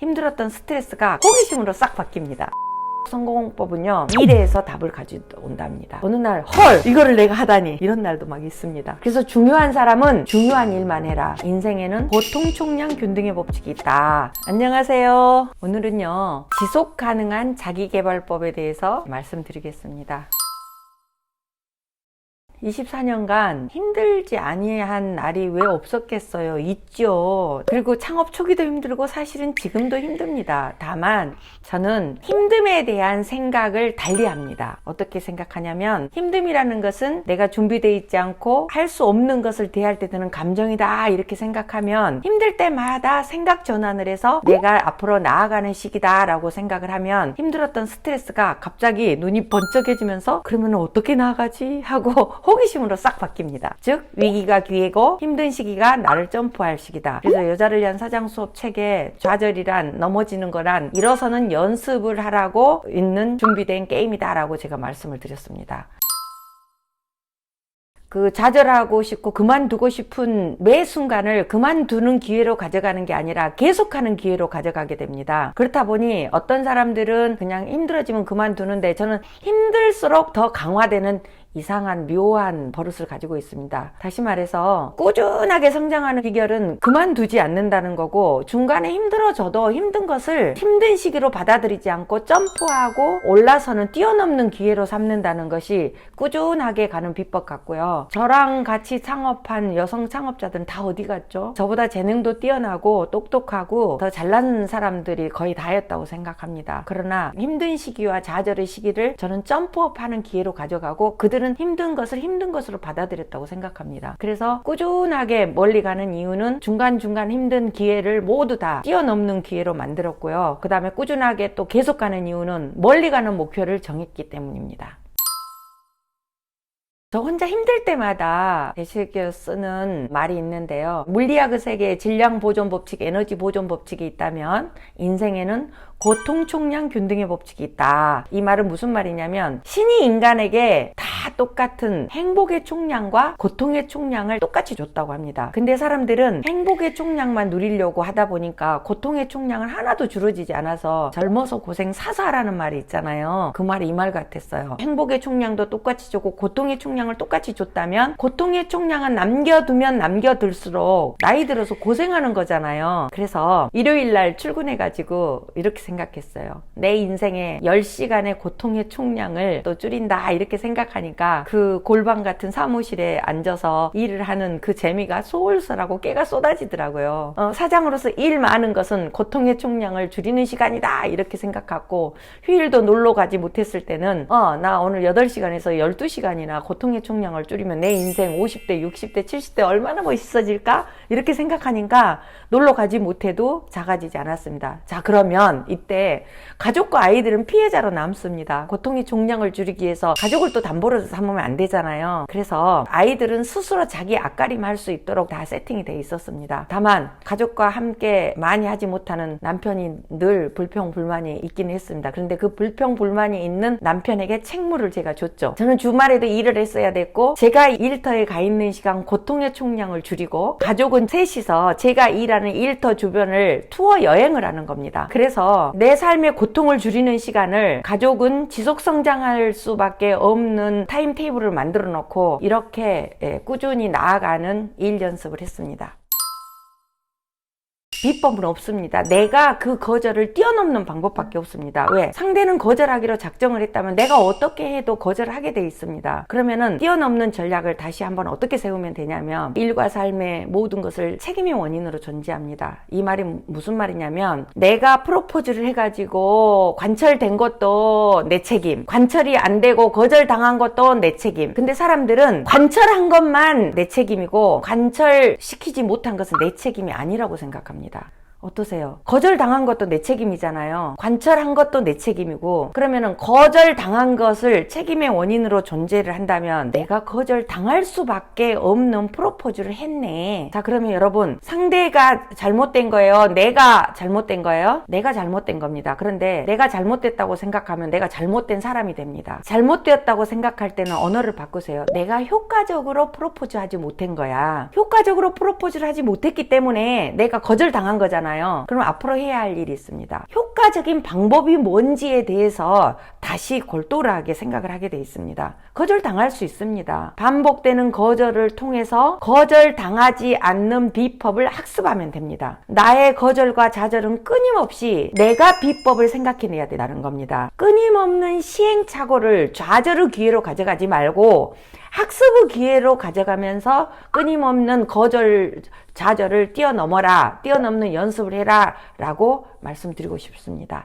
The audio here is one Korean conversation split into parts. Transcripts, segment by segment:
힘들었던 스트레스가 호기심으로 싹 바뀝니다. 성공법은요, 미래에서 답을 가져온답니다. 어느 날 헐 이거를 내가 하다니, 이런 날도 막 있습니다. 그래서 중요한 사람은 중요한 일만 해라. 인생에는 고통 총량 균등의 법칙이 있다. 안녕하세요. 오늘은요, 지속 가능한 자기계발법에 대해서 말씀드리겠습니다. 24년간 힘들지 아니한 날이 왜 없었겠어요? 있죠. 그리고 창업 초기도 힘들고 사실은 지금도 힘듭니다. 다만 저는 힘듦에 대한 생각을 달리합니다. 어떻게 생각하냐면, 힘듦이라는 것은 내가 준비되어 있지 않고 할 수 없는 것을 대할 때 드는 감정이다, 이렇게 생각하면, 힘들 때마다 생각 전환을 해서 내가 앞으로 나아가는 시기다 라고 생각을 하면, 힘들었던 스트레스가 갑자기 눈이 번쩍해지면서 그러면 어떻게 나아가지? 하고 호기심으로 싹 바뀝니다. 즉, 위기가 기회고 힘든 시기가 나를 점프할 시기다. 그래서 여자를 위한 사장 수업 책에 좌절이란, 넘어지는 거란 일어서는 연습을 하라고 있는 준비된 게임이다 라고 제가 말씀을 드렸습니다. 좌절하고 싶고 그만두고 싶은 매 순간을 그만두는 기회로 가져가는 게 아니라 계속하는 기회로 가져가게 됩니다. 그렇다 보니 어떤 사람들은 그냥 힘들어지면 그만두는데, 저는 힘들수록 더 강화되는 이상한 묘한 버릇을 가지고 있습니다. 다시 말해서 꾸준하게 성장하는 비결은 그만두지 않는다는 거고, 중간에 힘들어져도 힘든 것을 힘든 시기로 받아들이지 않고 점프하고 올라서는, 뛰어넘는 기회로 삼는다는 것이 꾸준하게 가는 비법 같고요. 저랑 같이 창업한 여성 창업자들은 다 어디 갔죠? 저보다 재능도 뛰어나고 똑똑하고 더 잘난 사람들이 거의 다였다고 생각합니다. 그러나 힘든 시기와 좌절의 시기를 저는 점프업하는 기회로 가져가고, 그들은 힘든 것을 힘든 것으로 받아들였다고 생각합니다. 그래서 꾸준하게 멀리 가는 이유는 중간중간 힘든 기회를 모두 다 뛰어넘는 기회로 만들었고요. 그 다음에 꾸준하게 또 계속 가는 이유는 멀리 가는 목표를 정했기 때문입니다. 저 혼자 힘들 때마다 대실교 쓰는 말이 있는데요. 물리학의 세계에 질량 보존 법칙, 에너지 보존 법칙이 있다면 인생에는 고통 총량 균등의 법칙이 있다. 이 말은 무슨 말이냐면, 신이 인간에게 다 똑같은 행복의 총량과 고통의 총량을 똑같이 줬다고 합니다. 근데 사람들은 행복의 총량만 누리려고 하다 보니까 고통의 총량은 하나도 줄어지지 않아서 젊어서 고생 사서 하라는 말이 있잖아요. 그 말이 이 말 같았어요. 행복의 총량도 똑같이 줬고 고통의 총량을 똑같이 줬다면, 고통의 총량은 남겨두면 남겨둘수록 나이 들어서 고생하는 거잖아요. 그래서 일요일날 출근해가지고 이렇게 생각했어요. 내 인생에 10시간의 고통의 총량을 또 줄인다, 이렇게 생각하니까 그 골방 같은 사무실에 앉아서 일을 하는 그 재미가 솔솔하고 깨가 쏟아지더라고요. 사장으로서 일 많은 것은 고통의 총량을 줄이는 시간이다, 이렇게 생각하고, 휴일도 놀러 가지 못했을 때는 나 오늘 8시간에서 12시간이나 고통의 총량을 줄이면 내 인생 50대, 60대, 70대 얼마나 멋있어질까? 이렇게 생각하니까 놀러 가지 못해도 작아지지 않았습니다. 자, 그러면 이때 가족과 아이들은 피해자로 남습니다. 고통의 총량을 줄이기 위해서 가족을 또 담보로 삼으면 안 되잖아요. 그래서 아이들은 스스로 자기 앞가림할 수 있도록 다 세팅이 돼 있었습니다. 다만 가족과 함께 많이 하지 못하는 남편이 늘 불평불만이 있긴 했습니다. 그런데 그 불평불만이 있는 남편에게 책무를 제가 줬죠. 저는 주말에도 일을 했어야 됐고, 제가 일터에 가 있는 시간 고통의 총량을 줄이고, 가족은 셋이서 제가 일하는 일터 주변을 투어 여행을 하는 겁니다. 그래서 내 삶의 고통을 줄이는 시간을 가족은 지속 성장할 수밖에 없는 타임테이블을 만들어 놓고 이렇게 꾸준히 나아가는 일 연습을 했습니다. 비법은 없습니다. 내가 그 거절을 뛰어넘는 방법밖에 없습니다. 왜? 상대는 거절하기로 작정을 했다면 내가 어떻게 해도 거절을 하게 돼 있습니다. 그러면은 뛰어넘는 전략을 다시 한번 어떻게 세우면 되냐면, 일과 삶의 모든 것을 책임의 원인으로 존재합니다. 이 말이 무슨 말이냐면, 내가 프로포즈를 해가지고 관철된 것도 내 책임, 관철이 안 되고 거절당한 것도 내 책임. 근데 사람들은 관철한 것만 내 책임이고 관철시키지 못한 것은 내 책임이 아니라고 생각합니다. 어떠세요? 거절당한 것도 내 책임이잖아요. 관철한 것도 내 책임이고, 그러면은 거절당한 것을 책임의 원인으로 존재를 한다면 내가 거절당할 수밖에 없는 프로포즈를 했네. 자, 그러면 여러분, 상대가 잘못된 거예요? 내가 잘못된 거예요? 내가 잘못된 겁니다. 그런데 내가 잘못됐다고 생각하면 내가 잘못된 사람이 됩니다. 잘못되었다고 생각할 때는 언어를 바꾸세요. 내가 효과적으로 프로포즈 하지 못한 거야. 효과적으로 프로포즈를 하지 못했기 때문에 내가 거절당한 거잖아. 없잖아요. 그럼 앞으로 해야 할 일이 있습니다. 효과적인 방법이 뭔지에 대해서 다시 골똘하게 생각을 하게 돼 있습니다. 거절당할 수 있습니다. 반복되는 거절을 통해서 거절당하지 않는 비법을 학습하면 됩니다. 나의 거절과 좌절은 끊임없이 내가 비법을 생각해내야 된다는 겁니다. 끊임없는 시행착오를 좌절의 기회로 가져가지 말고 학습의 기회로 가져가면서 끊임없는 거절, 좌절을 뛰어넘어라, 뛰어넘는 연습을 해라 라고 말씀드리고 싶습니다.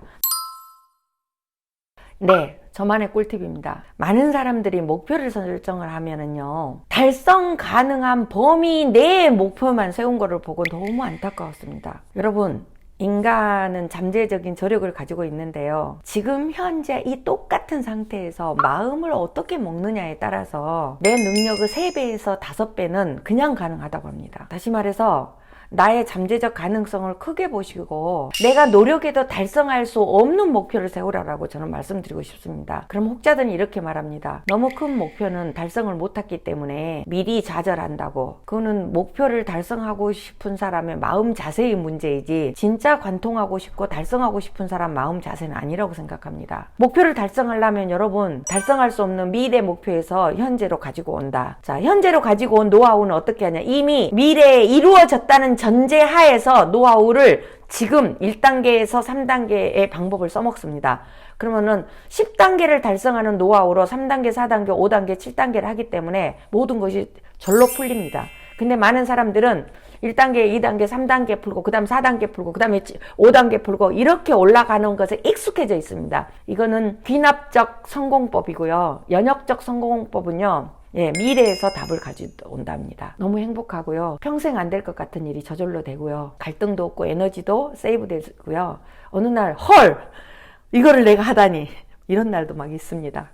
네, 저만의 꿀팁입니다. 많은 사람들이 목표를 설정을 하면은요, 달성 가능한 범위 내의 목표만 세운 거를 보고 너무 안타까웠습니다. 여러분, 인간은 잠재적인 저력을 가지고 있는데요. 지금 현재 이 똑같은 상태에서 마음을 어떻게 먹느냐에 따라서 내 능력의 3배에서 5배는 그냥 가능하다고 합니다. 다시 말해서 나의 잠재적 가능성을 크게 보시고 내가 노력해도 달성할 수 없는 목표를 세우라고 저는 말씀드리고 싶습니다. 그럼 혹자들은 이렇게 말합니다. 너무 큰 목표는 달성을 못했기 때문에 미리 좌절한다고. 그거는 목표를 달성하고 싶은 사람의 마음 자세의 문제이지 진짜 관통하고 싶고 달성하고 싶은 사람 마음 자세는 아니라고 생각합니다. 목표를 달성하려면 여러분 달성할 수 없는 미래 목표에서 현재로 가지고 온다. 자, 현재로 가지고 온 노하우는 어떻게 하냐. 이미 미래에 이루어졌다는 전제하에서 노하우를 지금 1단계에서 3단계의 방법을 써먹습니다. 그러면은 10단계를 달성하는 노하우로 3단계, 4단계, 5단계, 7단계를 하기 때문에 모든 것이 절로 풀립니다. 근데 많은 사람들은 1단계, 2단계, 3단계 풀고 그 다음 4단계 풀고 그 다음에 5단계 풀고 이렇게 올라가는 것에 익숙해져 있습니다. 이거는 귀납적 성공법이고요. 연역적 성공법은요. 미래에서 답을 가져온답니다. 너무 행복하고요. 평생 안 될 것 같은 일이 저절로 되고요. 갈등도 없고 에너지도 세이브 되고요. 어느 날 헐! 이거를 내가 하다니 이런 날도 막 있습니다.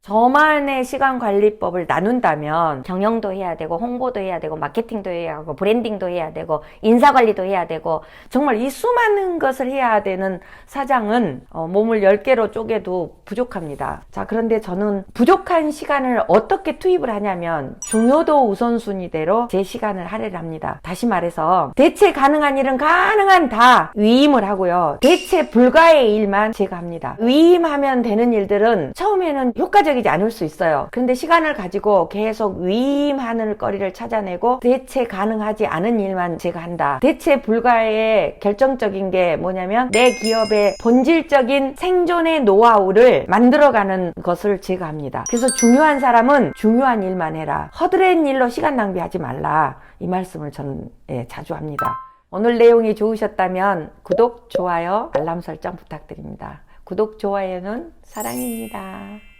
저만의 시간관리법을 나눈다면 경영도 해야 되고 홍보도 해야 되고 마케팅도 해야 하고 브랜딩도 해야 되고 인사관리도 해야 되고 정말 이 수많은 것을 해야 되는 사장은 몸을 10개로 쪼개도 부족합니다. 자, 그런데 저는 부족한 시간을 어떻게 투입을 하냐면 중요도 우선순위대로 제 시간을 할애를 합니다. 다시 말해서 대체 가능한 일은 가능한 다 위임을 하고요. 대체 불가의 일만 제가 합니다. 위임하면 되는 일들은 처음에는 효과적이지 않을 수 있어요. 그런데 시간을 가지고 계속 위임하는 거리를 찾아내고 대체 가능하지 않은 일만 제가 한다. 대체 불가의 결정적인 게 뭐냐면 내 기업의 본질적인 생존의 노하우를 만들어가는 것을 제가 합니다. 그래서 중요한 사람은 중요한 일만 해라. 허드렛 일로 시간 낭비하지 말라. 이 말씀을 저는 자주 합니다. 오늘 내용이 좋으셨다면 구독, 좋아요, 알람 설정 부탁드립니다. 구독, 좋아요는 사랑입니다.